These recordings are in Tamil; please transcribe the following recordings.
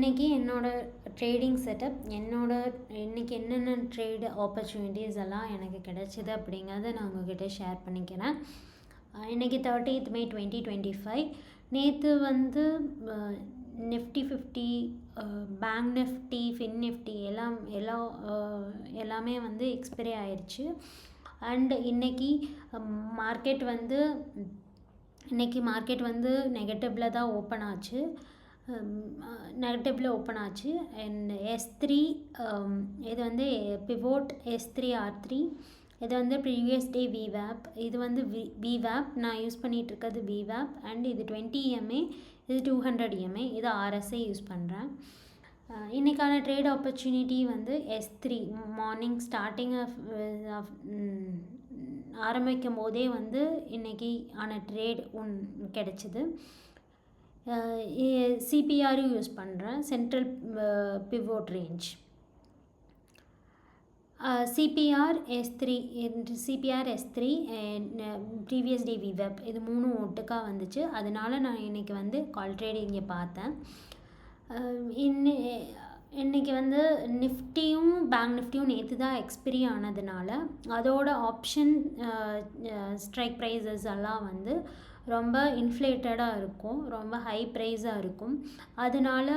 இன்றைக்கி என்னோடய ட்ரேடிங் செட்டப் இன்றைக்கி என்னென்ன ட்ரேடு ஆப்பர்ச்சுனிட்டிஸ் எல்லாம் எனக்கு கிடைச்சிது அப்படிங்கிறத நான் உங்ககிட்ட ஷேர் பண்ணிக்கிறேன். இன்றைக்கி 30th May 2025. நேற்று வந்து Nifty 50, bank Nifty, fin Nifty எல்லாமே வந்து எக்ஸ்பைரி ஆயிடுச்சு. அண்ட் இன்றைக்கி மார்க்கெட் வந்து நெகட்டிவில் தான் ஓப்பன் ஆச்சு. அண்ட் S3 இது வந்து பிவோட் S3R3. இது வந்து ப்ரீவியஸ் டே VWAP. இது வந்து VWAP நான் யூஸ் பண்ணிகிட்ருக்கிறது VWAP. அண்ட் இது 20 EMA, இது 200 EMA, இது RSI யூஸ் பண்ணுறேன். இன்றைக்கான ட்ரேட் ஆப்பர்ச்சுனிட்டி வந்து S3 மார்னிங் ஸ்டார்டிங் ஆரம்பிக்கும் போதே வந்து இன்றைக்கி ஆன ட்ரேட் கிடச்சிது. CPR யூஸ் பண்ணுறேன், central pivot range. CPR S3 previous day VWAP இது 3 ஒட்டுக்காக வந்துச்சு. அதனால நான் இன்றைக்கி வந்து கால் ட்ரேடிங்கை பார்த்தேன். இன்றைக்கி வந்து நிஃப்டியும் பேங்க் நிஃப்டியும் நேற்று தான் எக்ஸ்பிரி ஆனதுனால அதோட ஆப்ஷன் ஸ்ட்ரைக் ப்ரைஸஸ் எல்லாம் வந்து ரொம்ப இன்ஃப்ளேட்டடாக இருக்கும், ரொம்ப ஹை ப்ரைஸாக இருக்கும். அதனால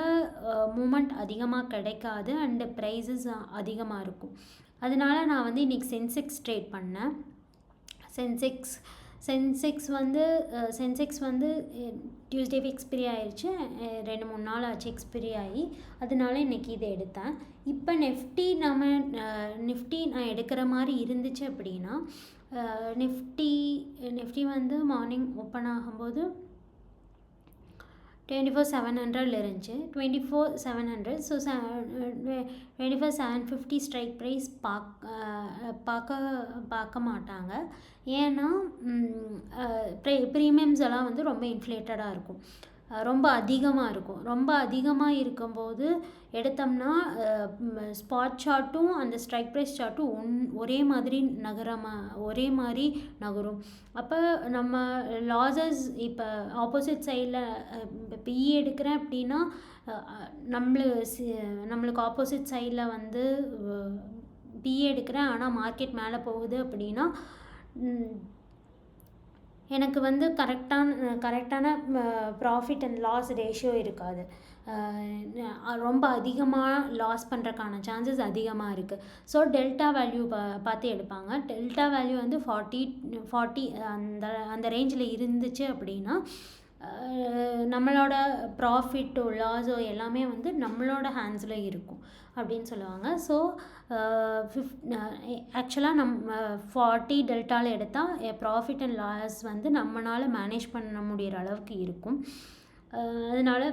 மூமெண்ட் அதிகமாக கிடைக்காது அண்டு ப்ரைஸஸ் அதிகமாக இருக்கும். அதனால நான் வந்து இன்றைக்கி சென்செக்ஸ் ட்ரேட் பண்ணேன். சென்செக்ஸ் வந்து டியூஸ்டேவே எக்ஸ்பிரி ஆயிடுச்சு. 2-3 நாள் ஆச்சு எக்ஸ்பிரி ஆகி. அதனால இன்றைக்கி இதை எடுத்தேன். இப்போ நிஃப்டி நான் எடுக்கிற மாதிரி இருந்துச்சு அப்படின்னா நிஃப்டி வந்து மார்னிங் ஓப்பன் ஆகும்போது 24,700 இருந்துச்சு. 24,700. ஸோ 24,750 ஸ்ட்ரைக் ப்ரைஸ் பார்க்க மாட்டாங்க. ஏன்னா ப்ரீமியம்ஸ் எல்லாம் வந்து ரொம்ப இன்ஃப்ளேட்டடாக இருக்கும், ரொம்ப அதிகமாக இருக்கும்போது எடுத்தோம்னா ஸ்பாட் சார்ட்டும் அந்த ஸ்ட்ரைக் ப்ரைஸ் சார்ட்டும் ஒரே மாதிரி நகரும். அப்போ நம்ம லாஸஸ் இப்போ ஆப்போசிட் சைடில் இப்போ PE எடுக்கிறேன் அப்படின்னா நம்மளுக்கு ஆப்போசிட் சைடில் வந்து PE எடுக்கிறேன், ஆனால் மார்க்கெட் மேலே போகுது அப்படின்னா எனக்கு வந்து கரெக்டான ப்ராஃபிட் அண்ட் லாஸ் ரேஷியோ இருக்காது. ரொம்ப அதிகமாக லாஸ் பண்ணுறக்கான சான்சஸ் அதிகமாக இருக்குது. ஸோ டெல்டா வேல்யூ பார்த்து எடுப்பாங்க. டெல்டா வேல்யூ வந்து 40 அந்த ரேஞ்சில் இருந்துச்சு அப்படின்னா நம்மளோட ப்ராஃபிட்டோ லாஸோ எல்லாமே வந்து நம்மளோட ஹேண்ட்ஸில் இருக்கும் அப்படின்னு சொல்லுவாங்க. ஸோ ஆக்சுவலாக நம்ம 40 டெல்டாவில் எடுத்தால் ப்ராஃபிட் அண்ட் லாஸ் வந்து நம்மளால் மேனேஜ் பண்ண முடிகிற அளவுக்கு இருக்கும். அதனால்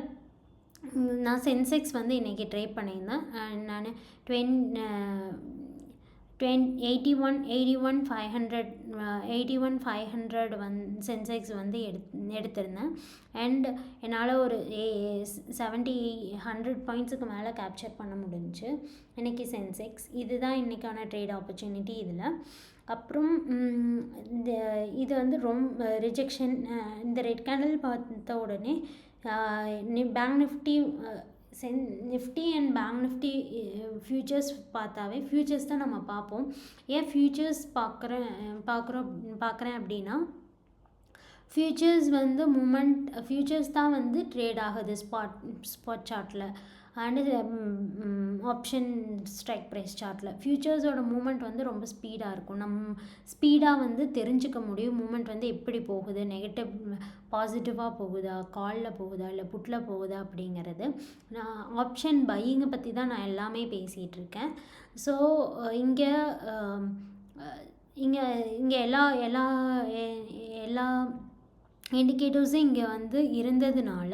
நான் சென்செக்ஸ் வந்து இன்றைக்கி ட்ரேட் பண்ணியிருந்தேன். நான் 81,500 சென்செக்ஸ் வந்து எடுத்திருந்தேன். அண்ட் என்னால் ஒரு 70-100 பாயிண்ட்ஸுக்கு மேலே கேப்சர் பண்ண முடிஞ்சுச்சு இன்றைக்கி சென்செக்ஸ். இதுதான் இன்றைக்கான ட்ரேட் ஆப்பர்ச்சுனிட்டி இதில். அப்புறம் இது வந்து ரொம்ப ரிஜெக்ஷன். இந்த ரெட் கேண்டில் பார்த்த உடனே bank Nifty and bank Nifty futures பார்த்தாவே ஃப்யூச்சர்ஸ் தான் நம்ம பார்ப்போம். ஏன் ஃப்யூச்சர்ஸ் பார்க்குறேன் அப்படின்னா ஃப்யூச்சர்ஸ் வந்து ஃப்யூச்சர்ஸ் தான் வந்து ட்ரேட் ஆகுது ஸ்பாட் சார்ட்டில் அண்டு ஆப்ஷன் ஸ்ட்ரைக் ப்ரைஸ் சார்ட்டில். ஃப்யூச்சர்ஸோட மூமெண்ட் வந்து ரொம்ப ஸ்பீடாக இருக்கும். ஸ்பீடாக வந்து தெரிஞ்சுக்க முடியும் மூமெண்ட் வந்து எப்படி போகுது, நெகட்டிவ் பாசிட்டிவாக போகுதா, காலில் போகுதா இல்லை புட்டில் போகுதா அப்படிங்கிறது. நான் ஆப்ஷன் பையிங்கை பற்றி தான் நான் எல்லாமே பேசிகிட்டு இருக்கேன். ஸோ இங்கே எல்லா இண்டிகேட்டர்ஸும் இங்கே வந்து இருந்ததுனால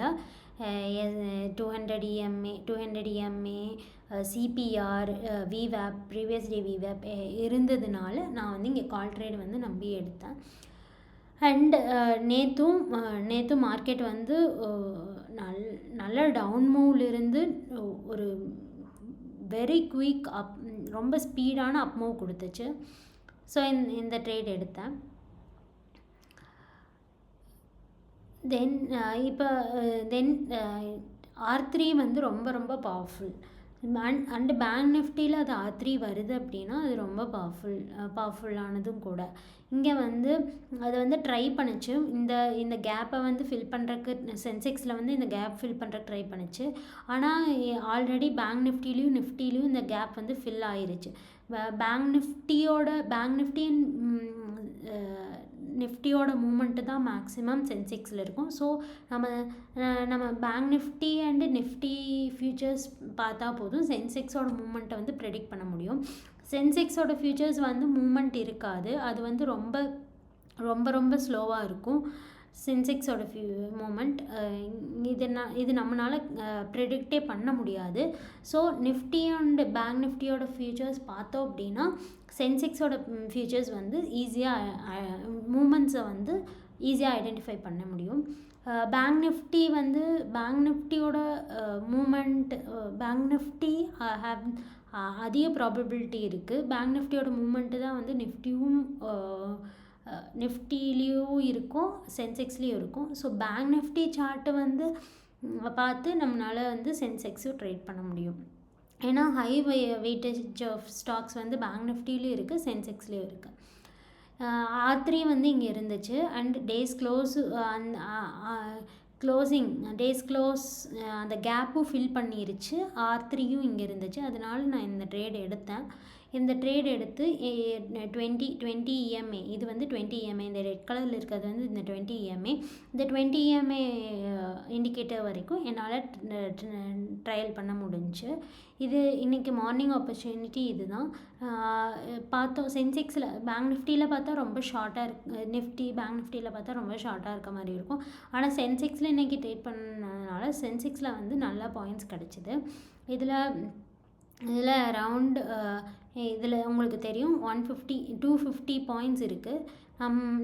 200 EMA, CPR, VWAP, previous day VWAP இருந்ததுனால நான் வந்து இங்கே கால் ட்ரேட் வந்து நம்பி எடுத்தேன். அண்ட் நேற்றும் மார்க்கெட் வந்து நல்ல டவுன் மூவ்லேருந்து ஒரு வெரி குயிக் ரொம்ப ஸ்பீடான அப் மூவ் கொடுத்துச்சு. ஸோ இந்த ட்ரேட் எடுத்தேன். தென் R3 வந்து ரொம்ப ரொம்ப பவர்ஃபுல். அண்ட் பேங்க் நிஃப்டியில் அது R3 வருது அப்படின்னா அது ரொம்ப பவர்ஃபுல்லானதும் கூட. இங்கே வந்து அது வந்து ட்ரை பண்ணுச்சு, இந்த கேப்பை வந்து ஃபில் பண்ணுறக்கு, சென்செக்ஸில் வந்து இந்த கேப் ஃபில் பண்ணுறக்கு ட்ரை பண்ணுச்சு. ஆனால் ஆல்ரெடி பேங்க் நிஃப்டிலையும் இந்த கேப் வந்து ஃபில் ஆயிருச்சு. பேங்க் நிஃப்டியோட மூமெண்ட்டு தான் மேக்ஸிமம் சென்செக்ஸில் இருக்கும். ஸோ நம்ம bank Nifty and Nifty features பார்த்தா போதும் சென்செக்ஸோட மூமெண்ட்டை வந்து ப்ரெடிக்ட் பண்ண முடியும். சென்செக்ஸோட ஃபியூச்சர்ஸ் வந்து மூமெண்ட் இருக்காது, அது வந்து ரொம்ப ரொம்ப ரொம்ப ஸ்லோவாக இருக்கும் சென்செக்ஸோட மூமெண்ட். இது நம்மளால் ப்ரெடிக்டே பண்ண முடியாது. ஸோ நிஃப்டி அண்ட் பேங்க் நிஃப்டியோட ஃபியூச்சர்ஸ் பார்த்தோம் அப்படின்னா சென்செக்ஸோட ஃபியூச்சர்ஸ் வந்து ஈஸியாக மூமெண்ட்ஸை வந்து ஈஸியாக ஐடென்டிஃபை பண்ண முடியும். பேங்க் நிஃப்டியோட மூமெண்ட், பேங்க் நிஃப்டி அதிக ப்ராபபிலிட்டி இருக்குது. பேங்க் நிஃப்டியோட மூமெண்ட்டு தான் வந்து நிஃப்டிலேயும் இருக்கும், சென்செக்ஸ்லேயும் இருக்கும். ஸோ பேங்க் நிஃப்டி சார்ட்டை வந்து பார்த்து நம்மளால் வந்து சென்செக்ஸும் ட்ரேட் பண்ண முடியும். ஏன்னா ஹை வெயிட்டேஜ் ஆஃப் ஸ்டாக்ஸ் வந்து பேங்க் நிஃப்டிலையும் இருக்குது, சென்செக்ஸ்லேயும் இருக்குது. R3 வந்து இங்கே இருந்துச்சு அண்ட் டேஸ் க்ளோஸ் அந்த கேப்பும் ஃபில் பண்ணிருச்சு. R3யும் இங்கே இருந்துச்சு, அதனால நான் இந்த ட்ரேட் எடுத்தேன். இந்த ட்ரேட் எடுத்து 20 EMA, இது வந்து 20 EMA, இந்த ரெட் கலரில் இருக்கிறது வந்து இந்த 20 EMA. இந்த 20 EMA இண்டிகேட்டர் வரைக்கும் என்னால் ட்ரையல் பண்ண முடிஞ்சு. இது இன்றைக்கி மார்னிங் ஆப்பர்ச்சுனிட்டி இது தான் பார்த்தோம். சென்செக்ஸில் பேங்க் நிஃப்டியில் பார்த்தா ரொம்ப ஷார்ட்டாக பேங்க் நிஃப்டியில் பார்த்தா ரொம்ப ஷார்ட்டாக இருக்க மாதிரி இருக்கும். ஆனால் சென்செக்ஸில் இன்றைக்கி ட்ரேட் பண்ணதுனால சென்செக்ஸில் வந்து நல்லா பாயிண்ட்ஸ் கிடச்சிது. இதில் அரவுண்ட் இதில் உங்களுக்கு தெரியும் 250 பாயிண்ட்ஸ் இருக்குது.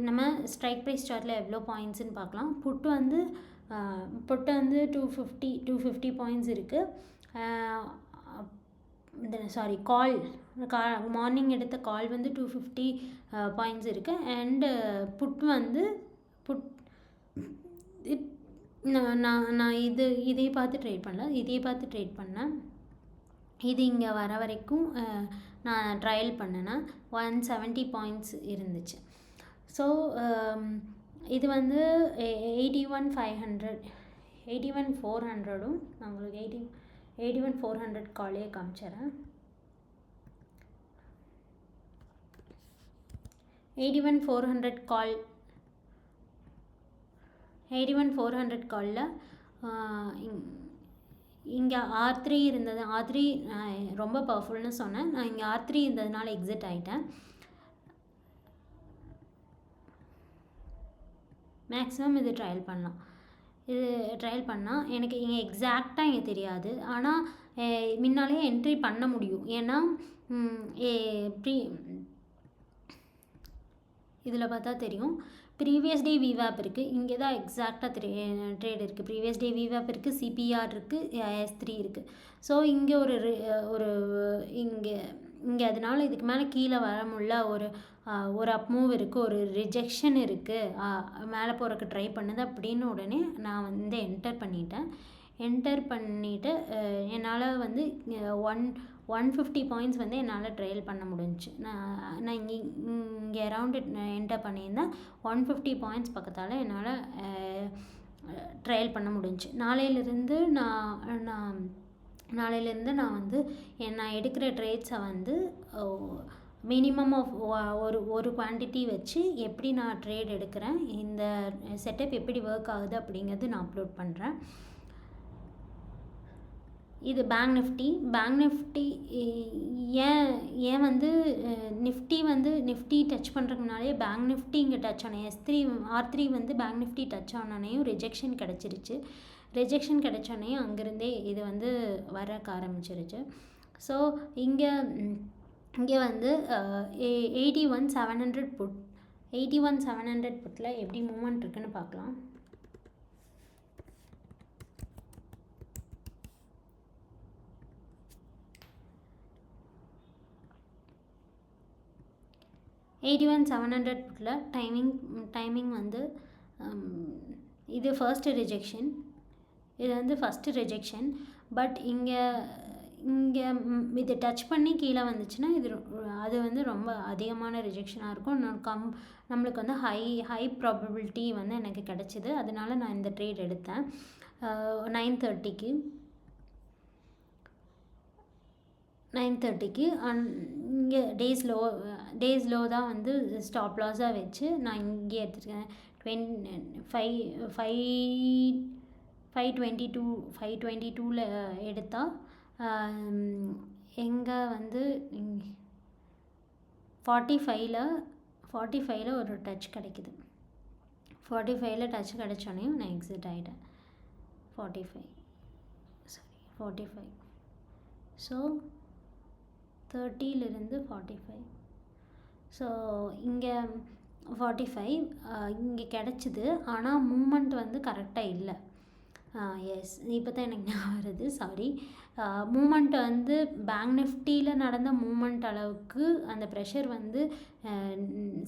நம்ம ஸ்ட்ரைக் ப்ரைஸ் சார்ட்டில் எவ்வளோ பாயிண்ட்ஸுன்னு பார்க்கலாம். புட்டு வந்து 250 பாயிண்ட்ஸ் இருக்குது. மார்னிங் எடுத்த கால் வந்து 250 பாயிண்ட்ஸ் இருக்குது. அண்டு நான் இதையை பார்த்து ட்ரேட் பண்ணேன். இது இங்கே வர வரைக்கும் நான் ட்ரையல் பண்ணினேன். 170 பாயிண்ட்ஸ் இருந்துச்சு. ஸோ இது வந்து 81,400ம் நான் உங்களுக்கு 81,400 காலே காமிச்சிடறேன். 81,400 காலில் இங்கே R3 இருந்தது. R3 ரொம்ப பவர்ஃபுல்னு சொன்னேன். நான் இங்கே R3 இருந்ததுனால எக்ஸிட் ஆகிட்டேன். மேக்ஸிமம் இது ட்ரையல் பண்ணால் எனக்கு இங்கே எக்ஸாக்டாக இங்கே தெரியாது, ஆனால் முன்னாலே என்ட்ரி பண்ண முடியும். ஏன்னா இதில் பார்த்தா தெரியும், ப்ரீவியஸ் டே விவாப் இருக்குது, இங்கே தான் எக்ஸாக்டாக ட்ரேட் இருக்குது. ப்ரீவியஸ் டே விவாப் இருக்குது, CPR இருக்குது, S3 இருக்குது. ஸோ இங்கே இங்கே அதனால இதுக்கு மேலே கீழே வர முடியல. ஒரு அப் மூவ் இருக்குது, ஒரு ரிஜெக்ஷன் இருக்குது, மேலே போகிறக்கு ட்ரை பண்ணுது அப்படின்னு உடனே நான் வந்து என்டர் பண்ணிவிட்டு என்னால் வந்து 150 பாயிண்ட்ஸ் வந்து என்னால் ட்ரையல் பண்ண முடிஞ்சிச்சு. நான் இங்கே அரவுண்டு என்டர் பண்ணியிருந்தேன். 150 பாயிண்ட்ஸ் பக்கத்தால் என்னால் ட்ரையல் பண்ண முடிஞ்சிச்சு. நாளையிலேருந்து நான் வந்து நான் எடுக்கிற ட்ரேட்ஸை வந்து மினிமம் ஆஃப் ஒரு குவான்டிட்டி வச்சு எப்படி நான் ட்ரேட் எடுக்கிறேன், இந்த செட்டப் எப்படி ஒர்க் ஆகுது அப்படிங்கிறது நான் அப்லோட் பண்ணுறேன். இது பேங்க் நிஃப்டி ஏன் வந்து நிஃப்டி டச் பண்ணுறதுக்கு முன்னாலே பேங்க் நிஃப்டி இங்கே டச் ஆனேன். R3 வந்து பேங்க் நிஃப்டி டச் ஆனோனையும் ரிஜெக்ஷன் கிடச்சிருச்சு. ரிஜெக்ஷன் கிடைச்சோனையும் அங்கேருந்தே இது வந்து வரக்க ஆரம்பிச்சிருச்சு. ஸோ இங்கே வந்து 81,700 புட்டில் எப்படி மூவ்மெண்ட் இருக்குன்னு பார்க்கலாம். புட்டில் டைமிங் வந்து இது ஃபர்ஸ்ட் ரிஜெக்ஷன். இது வந்து ஃபஸ்ட்டு ரிஜெக்ஷன். பட் இங்கே இங்கே இது டச் பண்ணி கீழே வந்துச்சுன்னா அது வந்து ரொம்ப அதிகமான ரிஜெக்ஷனாக இருக்கும். நம்மளுக்கு வந்து ஹை ப்ராபபிலிட்டி வந்து எனக்கு கிடச்சிது. அதனால நான் இந்த ட்ரேட் எடுத்தேன் 9:30க்கு. இங்கே டேஸ் லோ தான் வந்து ஸ்டாப் லாஸாக வச்சு நான் இங்கே எடுத்துருக்கேன். 522 எடுத்தால் எங்கே வந்து 45ல் ஒரு டச் கிடைக்குது. 45ல் டச் கிடைச்சோன்னே நான் எக்ஸிட் ஆகிட்டேன். 45 ஸோ 30லிருந்து 45. ஸோ இங்கே 45 இங்கே கிடச்சிது. ஆனால் மூமெண்ட் வந்து கரெக்டாக இல்லை. எஸ், இப்போ தான் எனக்கு ஞாபகம் வருது, சாரி. மூமெண்ட் வந்து பேங்க் நிஃப்டியில் நடந்த மூமெண்ட் அளவுக்கு அந்த ப்ரெஷர் வந்து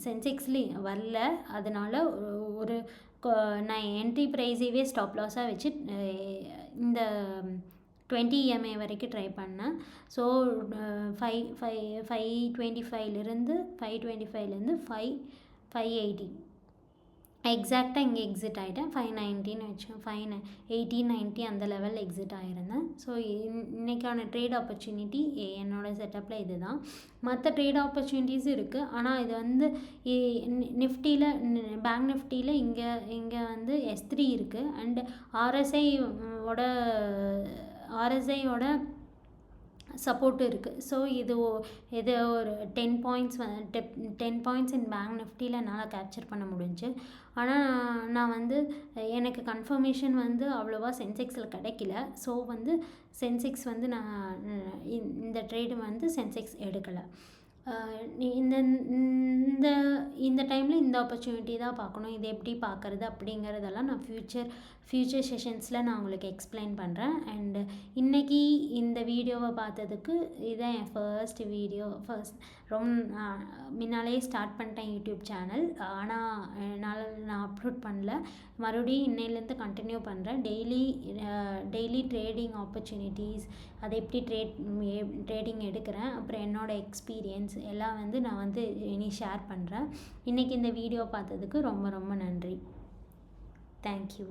சென்செக்ஸ்லேயும் வரல. அதனால் நான் என்ட்ரி ப்ரைஸையே ஸ்டாப் லாஸாக வச்சு இந்த 20 EMA வரைக்கும் ட்ரை பண்ணேன். ஸோ 525லேருந்து 580 எக்ஸாக்டாக இங்கே எக்ஸிட் ஆகிட்டேன். 590ன்னு வச்சோம், 580-90 அந்த லெவலில் எக்ஸிட் ஆகிருந்தேன். ஸோ இன்றைக்கான ட்ரேட் ஆப்பர்ச்சுனிட்டி என்னோடய செட்டப்பில் இது தான். மற்ற ட்ரேட் ஆப்பர்ச்சுனிட்டிஸ் இருக்குது. ஆனால் இது வந்து நிஃப்டியில், பேங்க் நிஃப்டியில் இங்கே வந்து S3 இருக்குது. அண்ட் RSIயோட சப்போர்ட்டு இருக்குது. ஸோ இது ஒரு 10 பாயிண்ட்ஸ் இன் பேங்க் நிஃப்டியில் என்னால் கேப்சர் பண்ண முடிஞ்சு. ஆனால் நான் வந்து எனக்கு கன்ஃபர்மேஷன் வந்து அவ்வளோவா சென்செக்ஸில் கிடைக்கல. ஸோ வந்து சென்செக்ஸ் வந்து நான் இந்த ட்ரேடு வந்து சென்செக்ஸ் எடுக்கலை. இந்த டைமில் இந்த ஆப்பர்ச்சுனிட்டி தான் பார்க்கணும். இது எப்படி பார்க்குறது அப்படிங்கிறதெல்லாம் நான் ஃப்யூச்சர் செஷன்ஸில் நான் உங்களுக்கு எக்ஸ்பிளைன் பண்ணுறேன். அண்டு இன்றைக்கி இந்த வீடியோவை பார்த்ததுக்கு இதுதான் என் ஃபர்ஸ்ட் ரொம்ப முன்னாலே ஸ்டார்ட் பண்ணிட்டேன் யூடியூப் சேனல். ஆனால் நான் அப்லோட் பண்ணல. மறுபடியும் இன்னையிலேருந்து கண்டினியூ பண்ணுறேன். டெய்லி ட்ரேடிங் ஆப்பர்ச்சுனிட்டிஸ், அதை எப்படி ட்ரேடிங் எடுக்கிறேன், அப்புறம் என்னோடய எக்ஸ்பீரியன்ஸ் எல்லாம் வந்து நான் வந்து இனி ஷேர் பண்ணுறேன். இன்றைக்கி இந்த வீடியோ பார்த்ததுக்கு ரொம்ப ரொம்ப நன்றி. தேங்க்யூ.